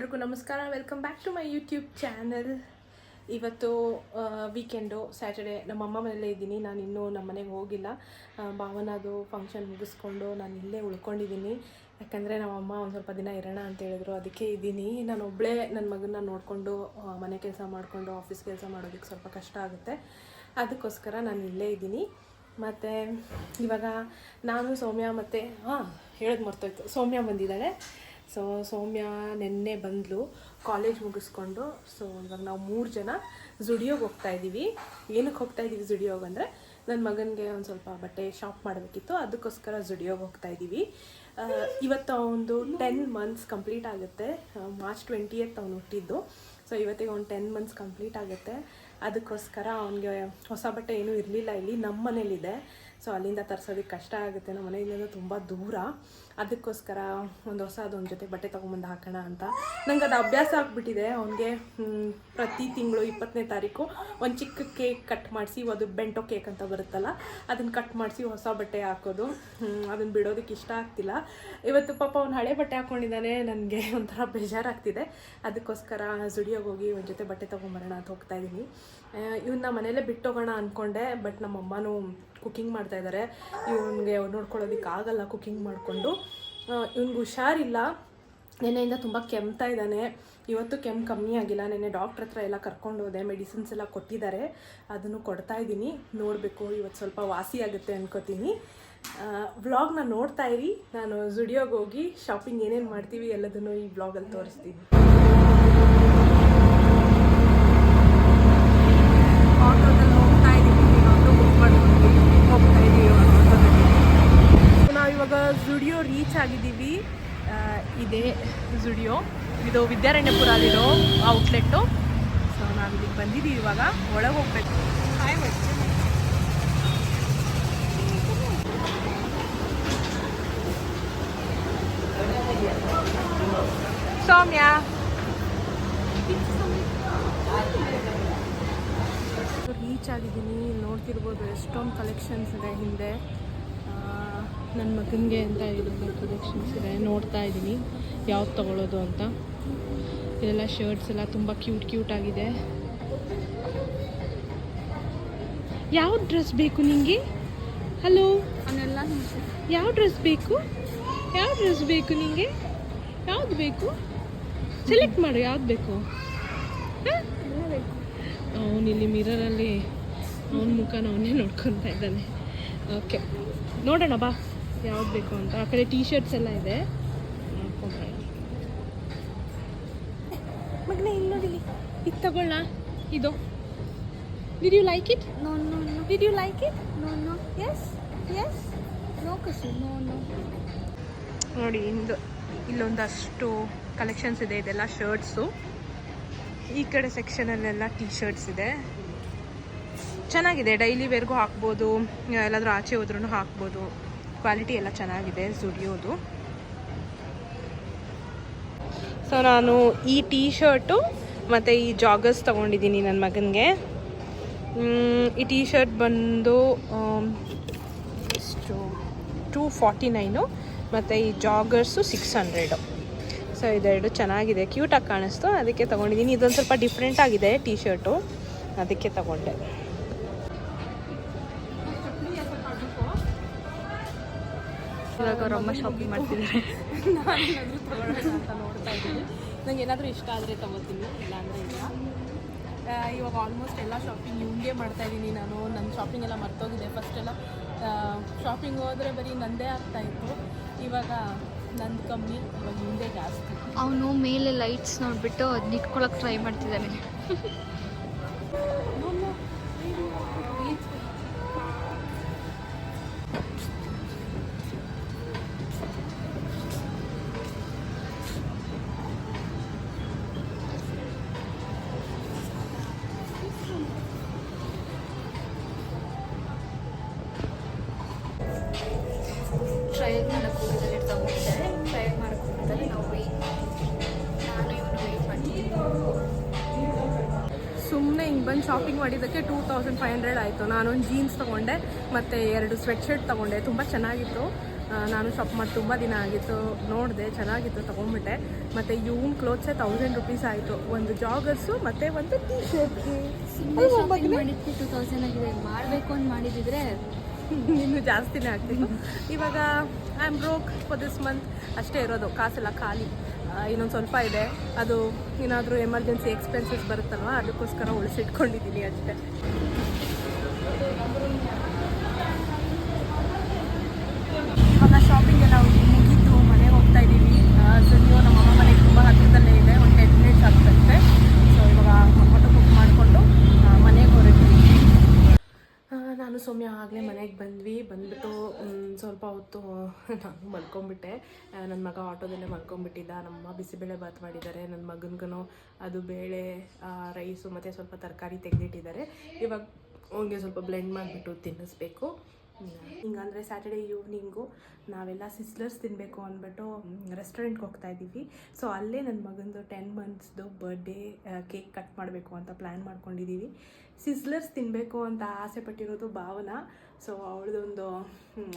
ಎಲ್ರಿಗೂ ನಮಸ್ಕಾರ. Welcome back to my YouTube channel. ಇವತ್ತು ವೀಕೆಂಡು ಸ್ಯಾಟರ್ಡೆ ನಮ್ಮಮ್ಮ ಮನೆಯಲ್ಲೇ ಇದ್ದೀನಿ. ನಾನು ಇನ್ನೂ ನಮ್ಮ ಮನೆಗೆ ಹೋಗಿಲ್ಲ. ಭಾವನದು ಫಂಕ್ಷನ್ ಮುಗಿಸ್ಕೊಂಡು ನಾನು ಇಲ್ಲೇ ಉಳ್ಕೊಂಡಿದ್ದೀನಿ. ಯಾಕಂದರೆ ನಮ್ಮಮ್ಮ ಒಂದು ಸ್ವಲ್ಪ ದಿನ ಇರೋಣ ಅಂತ ಹೇಳಿದ್ರು, ಅದಕ್ಕೆ ಇದ್ದೀನಿ. ನಾನು ಒಬ್ಬಳೇ ನನ್ನ ಮಗನ್ನ ನೋಡಿಕೊಂಡು ಮನೆ ಕೆಲಸ ಮಾಡಿಕೊಂಡು ಆಫೀಸ್ ಕೆಲಸ ಮಾಡೋದಕ್ಕೆ ಸ್ವಲ್ಪ ಕಷ್ಟ ಆಗುತ್ತೆ. ಅದಕ್ಕೋಸ್ಕರ ನಾನು ಇಲ್ಲೇ ಇದ್ದೀನಿ. ಮತ್ತು ಇವಾಗ ನಾನು ಸೌಮ್ಯ ಮತ್ತು ಹೇಳೋದು ಮರ್ತೋಯ್ತು, ಸೌಮ್ಯ ಬಂದಿದ್ದಾಳೆ. ಸೌಮ್ಯ ನೆನ್ನೆ ಬಂದಳು ಕಾಲೇಜ್ ಮುಗಿಸ್ಕೊಂಡು. ಇವಾಗ ನಾವು 3 ಜನ ಝುಡಿಯೋಗೆ ಹೋಗ್ತಾಯಿದ್ದೀವಿ. ಏನಕ್ಕೆ ಹೋಗ್ತಾಯಿದ್ದೀವಿ ಝುಡಿಯೋಗೆ ಅಂದರೆ, ನನ್ನ ಮಗನಿಗೆ ಒಂದು ಸ್ವಲ್ಪ ಬಟ್ಟೆ ಶಾಪ್ ಮಾಡಬೇಕಿತ್ತು, ಅದಕ್ಕೋಸ್ಕರ ಝುಡಿಯೋಗೆ ಹೋಗ್ತಾಯಿದ್ದೀವಿ. ಇವತ್ತು ಅವನದು 10 months ಕಂಪ್ಲೀಟ್ ಆಗುತ್ತೆ. ಮಾರ್ಚ್ 20th ಅವನು ಹುಟ್ಟಿದ್ದು. ಇವತ್ತಿಗೆ ಅವ್ನು 10 months ಕಂಪ್ಲೀಟ್ ಆಗುತ್ತೆ. ಅದಕ್ಕೋಸ್ಕರ ಅವನಿಗೆ ಹೊಸ ಬಟ್ಟೆ ಏನೂ ಇರಲಿಲ್ಲ. ಇಲ್ಲಿ ನಮ್ಮ ಮನೇಲಿದೆ, ಅಲ್ಲಿಂದ ತರಿಸೋದಕ್ಕೆ ಕಷ್ಟ ಆಗುತ್ತೆ. ನಮ್ಮ ಮನೆಯಿಂದ ತುಂಬ ದೂರ. ಅದಕ್ಕೋಸ್ಕರ ಒಂದು ಹೊಸದೊಂದು ಜೊತೆ ಬಟ್ಟೆ ತೊಗೊಂಬಂದು ಹಾಕೋಣ ಅಂತ. ನಂಗೆ ಅದು ಅಭ್ಯಾಸ ಆಗಿಬಿಟ್ಟಿದೆ. ಅವನಿಗೆ ಪ್ರತಿ ತಿಂಗಳು 20ನೇ ತಾರೀಕು ಒಂದು ಚಿಕ್ಕ ಕೇಕ್ ಕಟ್ ಮಾಡಿಸಿ, ಅದು ಬೆಂಟೋ ಕೇಕ್ ಅಂತ ಬರುತ್ತಲ್ಲ, ಅದನ್ನು ಕಟ್ ಮಾಡಿಸಿ ಹೊಸ ಬಟ್ಟೆ ಹಾಕೋದು. ಅದನ್ನು ಬಿಡೋದಕ್ಕೆ ಇಷ್ಟ ಆಗ್ತಿಲ್ಲ. ಇವತ್ತು ಪಾಪ ಅವ್ನು ಹಳೆ ಬಟ್ಟೆ ಹಾಕ್ಕೊಂಡಿದ್ದಾನೆ. ನನಗೆ ಒಂಥರ ಬೇಜಾರಾಗ್ತಿದೆ. ಅದಕ್ಕೋಸ್ಕರ ಝುಡಿಯೋಗೆ ಹೋಗಿ ಒಂದು ಜೊತೆ ಬಟ್ಟೆ ತೊಗೊಂಬರೋಣ ಅಂತ ಹೋಗ್ತಾಯಿದ್ದೀನಿ. ಇವನ್ನ ಮನೇಲೇ ಬಿಟ್ಟೋಗೋಣ ಅಂದ್ಕೊಂಡೆ, ಬಟ್ ನಮ್ಮಮ್ಮನೂ ಕುಕ್ಕಿಂಗ್ ಮಾಡ್ತಾಯಿದ್ದಾರೆ. ಇವನಿಗೆ ನೋಡ್ಕೊಳ್ಳೋದಕ್ಕೆ ಆಗಲ್ಲ ಕುಕ್ಕಿಂಗ್ ಮಾಡಿಕೊಂಡು. ಇವ್ನಿಗೆ ಹುಷಾರಿಲ್ಲ, ನೆನ್ನೆಯಿಂದ ತುಂಬ ಕೆಮ್ತಾ ಇದ್ದಾನೆ. ಇವತ್ತು ಕೆಮ್ಮು ಕಮ್ಮಿ ಆಗಿಲ್ಲ. ನೆನ್ನೆ ಡಾಕ್ಟ್ರ್ ಹತ್ರ ಎಲ್ಲ ಕರ್ಕೊಂಡು ಹೋದೆ, ಮೆಡಿಸಿನ್ಸ್ ಎಲ್ಲ ಕೊಟ್ಟಿದ್ದಾರೆ, ಅದನ್ನು ಕೊಡ್ತಾಯಿದ್ದೀನಿ. ನೋಡಬೇಕು, ಇವತ್ತು ಸ್ವಲ್ಪ ವಾಸಿ ಆಗುತ್ತೆ ಅನ್ಕೋತೀನಿ. ವ್ಲಾಗ್ನ ನೋಡ್ತಾ ಇರಿ. ನಾನು ಝುಡಿಯೋಗೆ ಹೋಗಿ ಶಾಪಿಂಗ್ ಏನೇನು ಮಾಡ್ತೀವಿ ಎಲ್ಲದನ್ನು ಈ ವ್ಲಾಗಲ್ಲಿ ತೋರಿಸ್ತೀನಿ. ನಾವಿವಾಗ ಝುಡಿಯೋ ರೀಚ್ ಆಗಿದ್ದೀವಿ. ಇದೇ ಝುಡಿಯೋ, ಇದು ವಿದ್ಯಾರಣ್ಯಪುರಲ್ಲಿರೋ ಔಟ್ಲೆಟ್ಟು. ನಾವಿಲ್ಲಿಗೆ ಬಂದಿದ್ದೀವಿ. ಇವಾಗ ಒಳಗೆ ಹೋಗ್ಬೇಕು. ಸೌಮ್ಯ ರೀಚ್ ಆಗಿದ್ದೀನಿ. ನೋಡ್ತಿರ್ಬೋದು ಎಷ್ಟೊಂದು ಕಲೆಕ್ಷನ್ಸ್ ಇದೆ ಹಿಂದೆ. ನನ್ನ ಮಗನಿಗೆ ಅಂತ ಇದೆಲ್ಲ ಕಲೆಕ್ಷನ್ಸ್ ಇದೆ. ನೋಡ್ತಾ ಇದ್ದೀನಿ ಯಾವ್ದು ತೊಗೊಳ್ಳೋದು ಅಂತ. ಇದೆಲ್ಲ ಶರ್ಟ್ಸ್ ಎಲ್ಲ ತುಂಬ ಕ್ಯೂಟ್ ಆಗಿದೆ. ಯಾವ ಡ್ರೆಸ್ ಬೇಕು ನಿಮಗೆ? ಹಲೋ, ಯಾವ ಡ್ರೆಸ್ ಬೇಕು? ನಿಮಗೆ ಯಾವ್ದು ಬೇಕು? ಸೆಲೆಕ್ಟ್ ಮಾಡು, ಯಾವ್ದು ಬೇಕು. ಅವನಿಲ್ಲಿ ಮಿರರಲ್ಲಿ ಅವನ ಮುಖನ ಅವನ್ನೇ ನೋಡ್ಕೊತಾ ಇದ್ದಾನೆ. ಓಕೆ, ನೋಡೋಣ ಬಾ ಯಾವ್ದು ಬೇಕು ಅಂತ. ಆ ಕಡೆ ಟೀ ಶರ್ಟ್ಸ್ ಎಲ್ಲ ಇದೆ, ನೋಡ್ಕೊಂಡ್ರೆ. ಮಗನೇ ಇಲ್ಲಿ ನೋಡಿಲಿ, ಇದು ತಗೊಳ್ಳ. ಇದು did you like it? No. Did you like it? No. Yes no ಕಸು. ನೋ. ನೋಡಿ, ಇಲ್ಲೊಂದಷ್ಟು ಕಲೆಕ್ಷನ್ಸ್ ಇದೆ. ಇದೆಲ್ಲ ಶರ್ಟ್ಸು. ಈ ಕಡೆ ಸೆಕ್ಷನಲ್ಲೆಲ್ಲ ಟೀ ಶರ್ಟ್ಸ್ ಇದೆ. ಚೆನ್ನಾಗಿದೆ, ಡೈಲಿ ವೇರ್ಗೂ ಹಾಕ್ಬೋದು, ಎಲ್ಲಾದರೂ ಆಚೆ ಹೋದ್ರೂ ಹಾಕ್ಬೋದು. ಕ್ವಾಲಿಟಿ ಎಲ್ಲ ಚೆನ್ನಾಗಿದೆ ಝುಡಿಯೋದು. ನಾನು ಈ ಟೀ ಶರ್ಟು ಮತ್ತು ಈ ಜಾಗರ್ಸ್ ತೊಗೊಂಡಿದ್ದೀನಿ ನನ್ನ ಮಗನಿಗೆ. ಈ ಟೀ ಶರ್ಟ್ ಬಂದು ಎಷ್ಟು 249 ಮತ್ತು ಈ ಜಾಗರ್ಸು 600. ಇದೆರಡು ಚೆನ್ನಾಗಿದೆ, ಕ್ಯೂಟಾಗಿ ಕಾಣಿಸ್ತು, ಅದಕ್ಕೆ ತೊಗೊಂಡಿದ್ದೀನಿ. ಇದೊಂದು ಸ್ವಲ್ಪ ಡಿಫ್ರೆಂಟ್ ಆಗಿದೆ ಟೀ ಶರ್ಟು, ಅದಕ್ಕೆ ತಗೊಂಡೆ. ಇವಾಗ ಅವರಮ್ಮ ಶಾಪಿಂಗ್ ಮಾಡ್ತಿದ್ದಾರೆ. ನಾನೇನಾದರೂ ತೊಗೊಳ್ಳೋಣ ಅಂತ ನೋಡ್ತಾ ಇದ್ದೀನಿ. ನಂಗೆ ಏನಾದರೂ ಇಷ್ಟ ಆದರೆ ತೊಗೋತೀನಿ, ಇಲ್ಲಾಂದರೆ ಇಲ್ಲ. ಇವಾಗ ಆಲ್ಮೋಸ್ಟ್ ಎಲ್ಲ ಶಾಪಿಂಗ್ ಇವ್ನಿಗೆ ಮಾಡ್ತಾಯಿದ್ದೀನಿ ನಾನು. ನನ್ನ ಶಾಪಿಂಗ್ ಎಲ್ಲ ಮರ್ತೋಗಿದೆ. ಫಸ್ಟೆಲ್ಲ ಶಾಪಿಂಗ್ ಹೋದರೆ ಬರೀ ನಂದೇ ಆಗ್ತಾಯಿತ್ತು. ಇವಾಗ ನಂದು ಕಮ್ಮಿ, ಇವಾಗ ಹಿಂದೆ ಜಾಸ್ತಿ. ಅವನು ಮೇಲೆ ಲೈಟ್ಸ್ ನೋಡಿಬಿಟ್ಟು ಅದನ್ನ ಇಟ್ಕೊಳಕ್ಕೆ ಟ್ರೈ ಮಾಡ್ತಿದ್ದಾನೆ. ಟ್ರೈ ಮಾಡಕ್ಕೆ ಹೋಗಿದ್ದಾರೆ, ತಗೊಂಡಿದ್ದಾರೆ. ಟ್ರೈ ಮಾಡಕ್ಕೆ ಹೋಗಿದ್ದಾರೆ. ನಾನು ಇವನು ವೆಯ್ಟ್ ಮಾಡ್ತಿದ್ದೀನಿ. ಸುಮ್ಮನೆ ಹಿಂಗೆ ಬಂದು ಶಾಪಿಂಗ್ ಮಾಡಿದ್ದಕ್ಕೆ 2500 ಆಯಿತು. ನಾನೊಂದು ಜೀನ್ಸ್ ತೊಗೊಂಡೆ ಮತ್ತು 2 ಸ್ವೆಟ್ ಶರ್ಟ್ ತೊಗೊಂಡೆ. ತುಂಬ ಚೆನ್ನಾಗಿತ್ತು. ನಾನು ಶಾಪ್ ಮಾಡಿ ತುಂಬ ದಿನ ಆಗಿತ್ತು, ನೋಡಿದೆ, ಚೆನ್ನಾಗಿತ್ತು, ತೊಗೊಂಡ್ಬಿಟ್ಟೆ. ಮತ್ತು ಇವನ್ ಕ್ಲೋತ್ಸೇ 1000 ರುಪೀಸ್ ಆಯಿತು, ಒಂದು ಜಾಗರ್ಸು ಮತ್ತು ಒಂದು ಟೀ ಶರ್ಟ್ಗೆ. 2000 ಆಗಿದೆ. ಮಾಡಬೇಕು ಅಂತ ಮಾಡಿದಿದ್ರೆ ಇನ್ನೂ ಜಾಸ್ತಿನೇ ಆಗ್ತಿತ್ತು. ಇವಾಗ I am broke for this month ಅಷ್ಟೇ ಇರೋದು, ಕಾಸೆಲ್ಲ ಖಾಲಿ. ಇನ್ನೊಂದು ಸ್ವಲ್ಪ ಇದೆ, ಅದು ಏನಾದರೂ ಎಮರ್ಜೆನ್ಸಿ ಎಕ್ಸ್ಪೆನ್ಸಸ್ ಬರುತ್ತಲ್ವ, ಅದಕ್ಕೋಸ್ಕರ ಉಳಿಸಿಟ್ಕೊಂಡಿದ್ದೀನಿ ಅಷ್ಟೇ. ಇವಾಗ ಶಾಪಿಂಗ್ ಎಲ್ಲ ಮುಗಿದ್ದು ಮನೆಗೆ ಹೋಗ್ತಾ ಇದ್ದೀವಿ. ಝುಡಿಯೋ ನಮ್ಮ ಅಮ್ಮ ಮನೆಗೆ ತುಂಬ ಹತ್ತಿರದಲ್ಲೇ ಇದೆ, ಒಂದು 10 ಮಿನಿಟ್ಸ್ ಆಗ್ತಂತೆ. ಸೊ ಇವಾಗ ಆಟೋ ಬುಕ್ ಮಾಡಿಕೊಂಡು ಮನೆಗೆ ಹೊರಟಿದ್ದೀವಿ. ನಾನು ಸೌಮ್ಯ ಆಗಲೇ ಮನೆಗೆ ಬಂದ್ಬಿಟ್ಟು ಸ್ವಲ್ಪ ಹೊತ್ತು ನಾನು ಮಲ್ಕೊಂಡ್ಬಿಟ್ಟೆ. ನನ್ನ ಮಗ ಆಟೋದಲ್ಲೇ ಮಲ್ಕೊಂಡ್ಬಿಟ್ಟಿದ್ದ. ನಮ್ಮಮ್ಮ ಬಿಸಿಬೇಳೆ ಬಾತ್ ಮಾಡಿದ್ದಾರೆ, ನನ್ನ ಮಗನಿಗೂ ಅದು ಬೇಳೆ, ರೈಸು ಮತ್ತು ಸ್ವಲ್ಪ ತರಕಾರಿ ತೆಗೆದಿಟ್ಟಿದ್ದಾರೆ. ಇವಾಗ ಅವನಿಗೆ ಸ್ವಲ್ಪ ಬ್ಲೆಂಡ್ ಮಾಡಿಬಿಟ್ಟು ತಿನ್ನಿಸ್ಬೇಕು. ಹಿಂಗಂದರೆ ಸ್ಯಾಟರ್ಡೇ ಈವ್ನಿಂಗು ನಾವೆಲ್ಲ ಸಿಸ್ಲರ್ಸ್ ತಿನ್ನಬೇಕು ಅಂದ್ಬಿಟ್ಟು ರೆಸ್ಟೋರೆಂಟ್ಗೆ ಹೋಗ್ತಾ ಇದ್ದೀವಿ. ಸೊ ಅಲ್ಲೇ ನನ್ನ ಮಗಂದು 10 ಮಂತ್ಸ್ದು ಬರ್ಡೇ ಕೇಕ್ ಕಟ್ ಮಾಡಬೇಕು ಅಂತ ಪ್ಲ್ಯಾನ್ ಮಾಡ್ಕೊಂಡಿದ್ದೀವಿ. ಸಿಸ್ಲರ್ಸ್ ತಿನ್ನಬೇಕು ಅಂತ ಆಸೆ ಪಟ್ಟಿರೋದು ಭಾವನಾ. ಸೊ ಅವಳದೊಂದು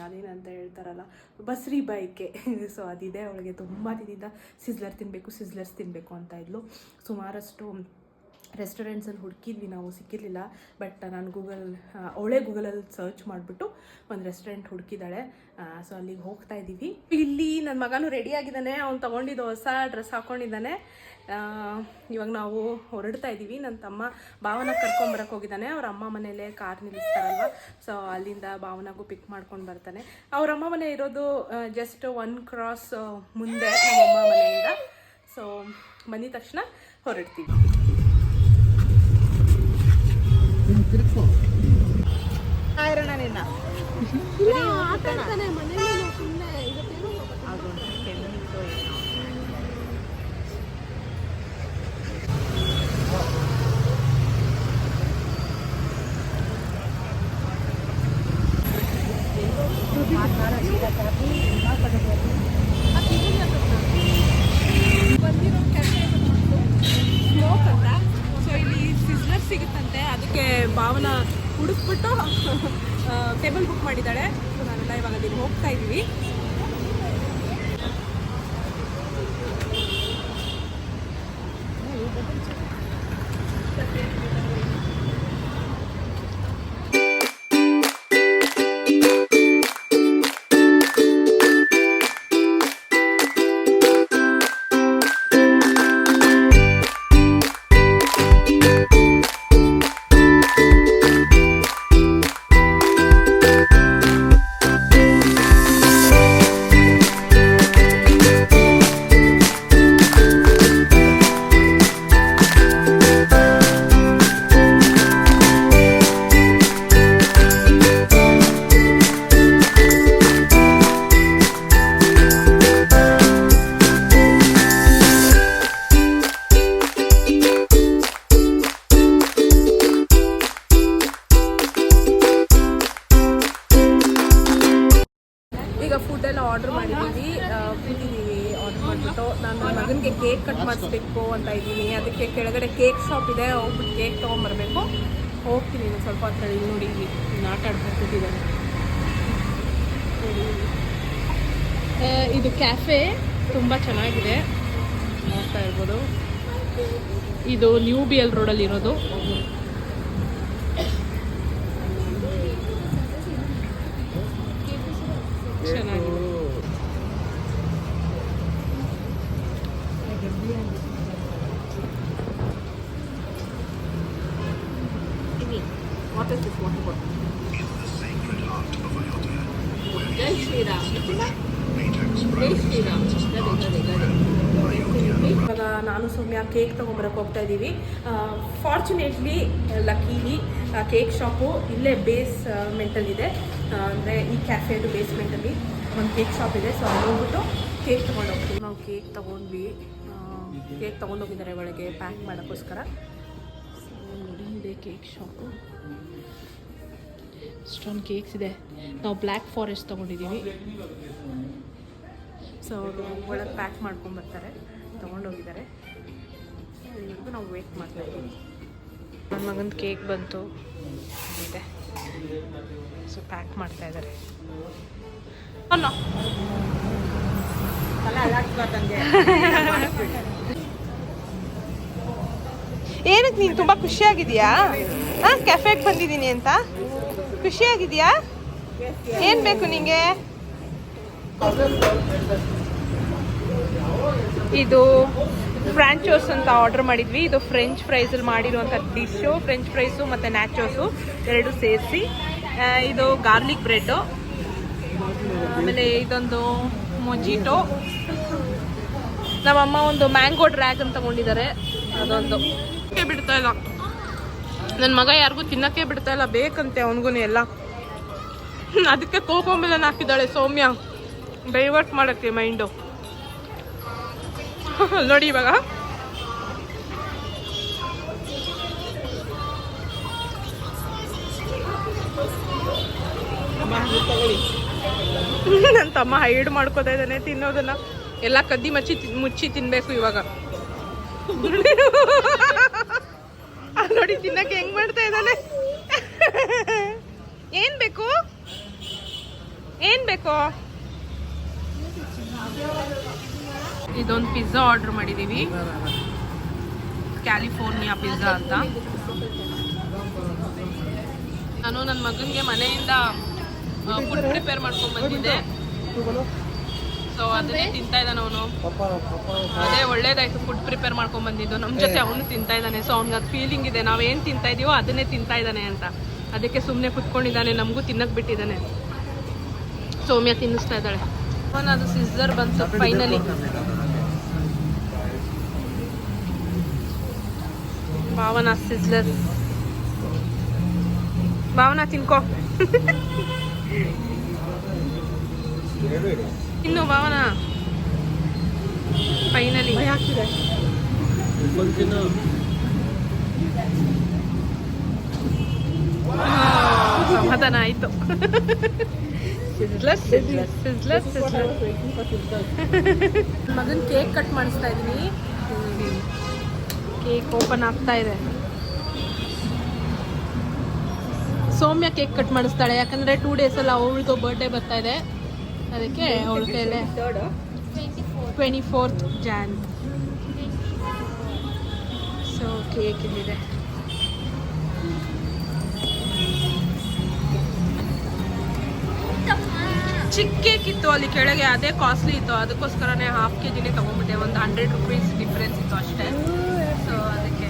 ಅದೇನಂತ ಹೇಳ್ತಾರಲ್ಲ, ಬಸ್ರಿ ಬೈಕೆ. ಸೊ ಅದಿದೆ ಅವಳಿಗೆ. ತುಂಬ ದಿನದಿಂದ ಸಿಸ್ಲರ್ಸ್ ತಿನ್ನಬೇಕು ಅಂತ ಇದ್ಲು. ಸುಮಾರಷ್ಟು ರೆಸ್ಟೋರೆಂಟ್ಸಲ್ಲಿ ಹುಡುಕಿದ್ವಿ, ನಾವು ಸಿಕ್ಕಿರಲಿಲ್ಲ. ಬಟ್ ನಾನು ಅವಳೇ ಗೂಗಲಲ್ಲಿ ಸರ್ಚ್ ಮಾಡಿಬಿಟ್ಟು ಒಂದು ರೆಸ್ಟೋರೆಂಟ್ ಹುಡುಕಿದ್ದಾಳೆ. ಸೊ ಅಲ್ಲಿಗೆ ಹೋಗ್ತಾ ಇದ್ದೀವಿ. ಇಲ್ಲಿ ನನ್ನ ಮಗನೂ ರೆಡಿ ಆಗಿದ್ದಾನೆ, ಅವ್ನು ತೊಗೊಂಡಿದ್ದು ಹೊಸ ಡ್ರೆಸ್ ಹಾಕ್ಕೊಂಡಿದ್ದಾನೆ. ಇವಾಗ ನಾವು ಹೊರಡ್ತಾ ಇದ್ದೀವಿ. ನನ್ನ ತಮ್ಮ ಭಾವನ ಕರ್ಕೊಂಬರಕ್ಕೆ ಹೋಗಿದ್ದಾನೆ. ಅವ್ರ ಅಮ್ಮ ಮನೇಲೆ ಕಾರ್ ನಿಲ್ಲಿಸ್ತಾರಲ್ವ, ಸೊ ಅಲ್ಲಿಂದ ಭಾವನಾಗೂ ಪಿಕ್ ಮಾಡ್ಕೊಂಡು ಬರ್ತಾನೆ. ಅವ್ರ ಅಮ್ಮ ಮನೆ ಇರೋದು ಜಸ್ಟ್ 1 ಕ್ರಾಸ್ ಮುಂದೆ ನಮ್ಮಮ್ಮ ಮನೆಯಿಂದ. ಸೊ ಬಂದಿದ ತಕ್ಷಣ ಹೊರಡ್ತೀವಿ. ಆಯ್ರಣ್ಣ ನಿನ್ನ ಬಂದಿರೋ ಕೆಫೆ ಸ್ಮೋಕ್ ಅಂತ. ಸೊ ಇಲ್ಲಿ ಸಿಸ್ಲರ್ ಸಿಗುತ್ತಂತೆ, ಅದಕ್ಕೆ ಭಾವನ ಹುಡುಕ್ಬಿಟ್ಟು ಟೇಬಲ್ ಬುಕ್ ಮಾಡಿದ್ದಾಳೆ. ಸೊ ನಾವೆಲ್ಲ ಇವಾಗ ಅಲ್ಲಿಗೆ ಹೋಗ್ತಾ ಇದ್ದೀವಿ. ಈಗ ಫುಡ್ ಎಲ್ಲ ಆರ್ಡರ್ ಮಾಡಿದ್ದೀವಿ. ಆರ್ಡರ್ ಮಾಡಿಬಿಟ್ಟು ನಾನು ನನ್ನ ಮಗನಿಗೆ ಕೇಕ್ ಕಟ್ ಮಾಡಿಸ್ಬೇಕು ಅಂತ ಇದ್ದೀನಿ. ಅದಕ್ಕೆ ಕೆಳಗಡೆ ಕೇಕ್ ಶಾಪ್ ಇದೆ, ಹೋಗ್ಬಿಟ್ಟು ಕೇಕ್ ತೊಗೊಂಬರ್ಬೇಕು. ಹೋಗ್ತೀನಿ ಸ್ವಲ್ಪ ಹತ್ರ. ನೋಡಿ ಇಲ್ಲಿ ಆಟ ಆಡ್ಕೊತಿದ್ದಾನೆ. ಇದು ಕ್ಯಾಫೆ ತುಂಬ ಚೆನ್ನಾಗಿದೆ, ನೋಡ್ತಾ ಇರ್ಬೋದು. ಇದು ನ್ಯೂ BL ರೋಡಲ್ಲಿ ಇರೋದು. ಚೆನ್ನಾಗಿದೆ. What is this water bottle? Jai Shri Ram. Jai Shri Ram. ಇವಾಗ ನಾನು ಸೌಮ್ಯ ಕೇಕ್ ತೊಗೊಂಬರಕ್ಕೆ ಹೋಗ್ತಾ ಇದ್ದೀವಿ. ಫಾರ್ಚುನೇಟ್ಲಿ ಲಕ್ಕೀಲಿ ಕೇಕ್ ಶಾಪು ಇಲ್ಲೇ ಬೇಸ್ಮೆಂಟಲ್ಲಿದೆ. ಅಂದರೆ ಈ ಕ್ಯಾಫೆದು ಬೇಸ್ಮೆಂಟಲ್ಲಿ ಒಂದು ಕೇಕ್ ಶಾಪ್ ಇದೆ. ಸೊ ಅಲ್ಲಿ ಹೋಗ್ಬಿಟ್ಟು ಕೇಕ್ ತೊಗೊಂಡು ಹೋಗ್ತೀವಿ. ನಾವು ಕೇಕ್ ತೊಗೊಂಡ್ವಿ. ಕೇಕ್ ತೊಗೊಂಡೋಗಿದ್ದಾರೆ ಒಳಗೆ ಪ್ಯಾಕ್ ಮಾಡೋಕ್ಕೋಸ್ಕರ. ನೋಡಿ ಇದೆ ಕೇಕ್ ಶಾಪು. ಇಷ್ಟೊಂದು ಕೇಕ್ಸ್ ಇದೆ. ನಾವು ಬ್ಲ್ಯಾಕ್ ಫಾರೆಸ್ಟ್ ತೊಗೊಂಡಿದ್ದೀವಿ. ಸೊ ಅವರು ಒಳಗೆ ಪ್ಯಾಕ್ ಮಾಡ್ಕೊಂಡ್ಬರ್ತಾರೆ, ತೊಗೊಂಡೋಗಿದ್ದಾರೆ. ಇಲ್ಲಿಗೂ ನಾವು ವೇಟ್ ಮಾಡ್ತಾಯಿದ್ದೀವಿ. ನನ್ನ ಮಗಂದು ಕೇಕ್ ಬಂತು ಇದೆ. ಸೊ ಪ್ಯಾಕ್ ಮಾಡ್ತಾಯಿದ್ದಾರೆ. ಏನಕ್ಕೆ ನೀನು ತುಂಬ ಖುಷಿಯಾಗಿದೆಯಾ? ಹಾಂ, ಕೆಫೆಗೆ ಬಂದಿದ್ದೀನಿ ಅಂತ ಖುಷಿಯಾಗಿದೆಯಾ? ಏನು ಬೇಕು ನಿಂಗೆ? ಇದು ಫ್ರಾಂಚೋಸ್ ಅಂತ ಆರ್ಡರ್ ಮಾಡಿದ್ವಿ. ಇದು ಫ್ರೆಂಚ್ ಫ್ರೈಸಲ್ಲಿ ಮಾಡಿರುವಂಥ ಡಿಶ್ಶು. ಫ್ರೆಂಚ್ ಫ್ರೈಸು ಮತ್ತು ನ್ಯಾಚೋಸು ಎರಡು ಸೇರಿಸಿ. ಇದು ಗಾರ್ಲಿಕ್ ಬ್ರೆಡ್ಡು. ಆಮೇಲೆ ಇದೊಂದು ಮೊಜಿಟೋ. ನಮ್ಮಮ್ಮ ಒಂದು ಮ್ಯಾಂಗೋ ಡ್ರ್ಯಾಗನ್ ತಗೊಂಡಿದ್ದಾರೆ. ಅದೊಂದು ಬಿಡ್ತಾ ಇಲ್ಲ ನನ್ನ ಮಗ, ಯಾರಿಗೂ ತಿನ್ನಕ್ಕೆ ಬಿಡ್ತಾ ಇಲ್ಲ, ಬೇಕಂತೆ ಅವನಿಗೂ ಎಲ್ಲ. ಅದಕ್ಕೆ ಕೋಕೊಂಬೆಲ್ಲ ಹಾಕಿದ್ದಾಳೆ ಸೌಮ್ಯ, ಡೈವರ್ಟ್ ಮಾಡಕ್ಕೆ ಮೈಂಡು. ನೋಡಿ ಇವಾಗ ನನ್ನ ತಮ್ಮ ಹೈಡ್ ಮಾಡ್ಕೋತಾ ಇದ್ದಾನೆ ತಿನ್ನೋದನ್ನ. ಎಲ್ಲ ಕದ್ದಿ ಮುಚ್ಚಿ ತಿನ್ಬೇಕು ಇವಾಗ. ನೋಡಿ ತಿನ್ನಕ್ಕೆ ಹೆಂಗ್ ಮಾಡ್ತಾ ಇದ್ದಾನೆ. ಏನ್ ಬೇಕು? ಇದೊಂದು ಪಿಜ್ಜಾ ಆರ್ಡರ್ ಮಾಡಿದೀವಿ, ಕ್ಯಾಲಿಫೋರ್ನಿಯಾ ಪಿಜ್ಜಾ ಅಂತ. ನಾನು ನನ್ನ ಮಗನಿಗೆ ಮನೆಯಿಂದ ಫುಡ್ ಪ್ರಿಪೇರ್ ಮಾಡ್ಕೊಂಡು ಬಂದಿದ್ದೆ. ಸೊ ಅದನ್ನೇ ತಿಂತಾ ಇದ್ದಾನೆ ಅವನು. ಅದೇ ಒಳ್ಳೇದಾಯ್ತು, ಫುಡ್ ಪ್ರಿಪೇರ್ ಮಾಡ್ಕೊಂಡು ಬಂದಿದ್ದು. ನಮ್ಮ ಜೊತೆ ಅವನು ತಿಂತಾ ಇದ್ದಾನೆ. ಸೊ ಅವ್ನಿಗೆ ಅದು ಫೀಲಿಂಗ್ ಇದೆ, ನಾವೇನು ತಿಂತಾ ಇದೀವೋ ಅದನ್ನೇ ತಿಂತಾ ಇದ್ದಾನೆ ಅಂತ. ಅದಕ್ಕೆ ಸುಮ್ಮನೆ ಕುತ್ಕೊಂಡಿದ್ದಾನೆ, ನಮಗೂ ತಿನ್ನಕ್ಕೆ ಬಿಟ್ಟಿದ್ದಾನೆ. ಸೌಮ್ಯ ತಿನ್ನಿಸ್ತಾ ಇದ್ದಾಳೆ. ಅದು ಸಿಸ್ಲರ್ ಬಂತು ಫೈನಲಿ. ಭಾವನಾ ಸಿಸ್ಲರ್. ಭಾವನಾ ತಿನ್ಕೋ. ಇನ್ನು ಭಾವನಾ ಫೈನಲಿ ಸಮಾಧಾನ ಆಯ್ತು. ಮಗನ್ ಕೇಕ್ ಕಟ್ ಮಾಡಿಸ್ತಾ ಇದೀನಿ. ಕೇಕ್ ಓಪನ್ ಆಗ್ತಾ ಇದೆ. ಸೌಮ್ಯ ಕೇಕ್ ಕಟ್ ಮಾಡಿಸ್ತಾಳೆ, ಯಾಕಂದ್ರೆ 2 days ಅಲ್ಲ ಅವಳದು ಬರ್ಡೇ ಬರ್ತಾ ಇದೆ. ಅದಕ್ಕೆ ಅವಳ ಕೈಲೇ 24th Jan. ಸೊ ಕೇಕ್ ಇಲ್ಲಿದೆ. ಚಿಕ್ಕ ಕೇಕ್ ಇತ್ತು ಅಲ್ಲಿ ಕೆಳಗೆ, ಅದೇ ಕಾಸ್ಟ್ಲಿ ಇತ್ತು. ಅದಕ್ಕೋಸ್ಕರನೇ ಹಾಫ್ kg ತಗೊಂಡ್ಬಿಟ್ಟೆ. ಒಂದು 100 rupees ಡಿಫ್ರೆನ್ಸ್ ಇತ್ತು ಅಷ್ಟೇ. ಸೊ ಅದಕ್ಕೆ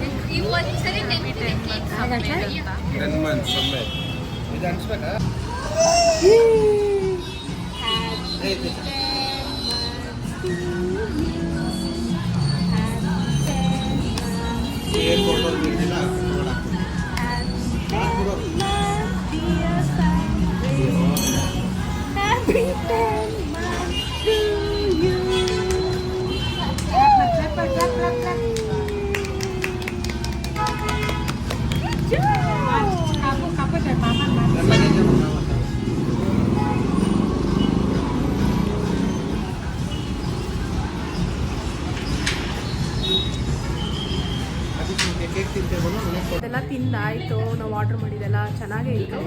ಅದೆಲ್ಲ ತಿಂದಾಯಿತು. ನಾವು ಆರ್ಡ್ರ್ ಮಾಡಿದ್ದೆಲ್ಲ ಚೆನ್ನಾಗೇ ಇತ್ತು.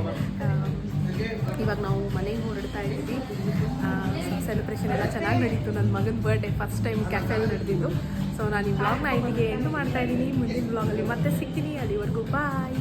ಇವಾಗ ನಾವು ಮನೆಗೆ ಹೊರಡ್ತಾ ಇದ್ದೀವಿ. ಸೆಲೆಬ್ರೇಷನ್ ಎಲ್ಲ ಚೆನ್ನಾಗಿ ನಡೀತು. ನನ್ನ ಮಗನ ಬರ್ಡೇ ಫಸ್ಟ್ ಟೈಮ್ ಕ್ಯಾಫೆಯಲ್ಲಿ ನಡೆದಿದ್ದು. ಸೊ ನಾನು ಈ ವ್ಲಾಗ್ನ ಇಲ್ಲಿಗೆ ಎಂಡ್ ಮಾಡ್ತಾ ಇದ್ದೀನಿ. ಮುಂದಿನ ವ್ಲಾಗಲ್ಲಿ ಮತ್ತೆ ಸಿಗ್ತೀನಿ. ಅಲ್ಲಿವರೆಗೂ ಬಾಯ್.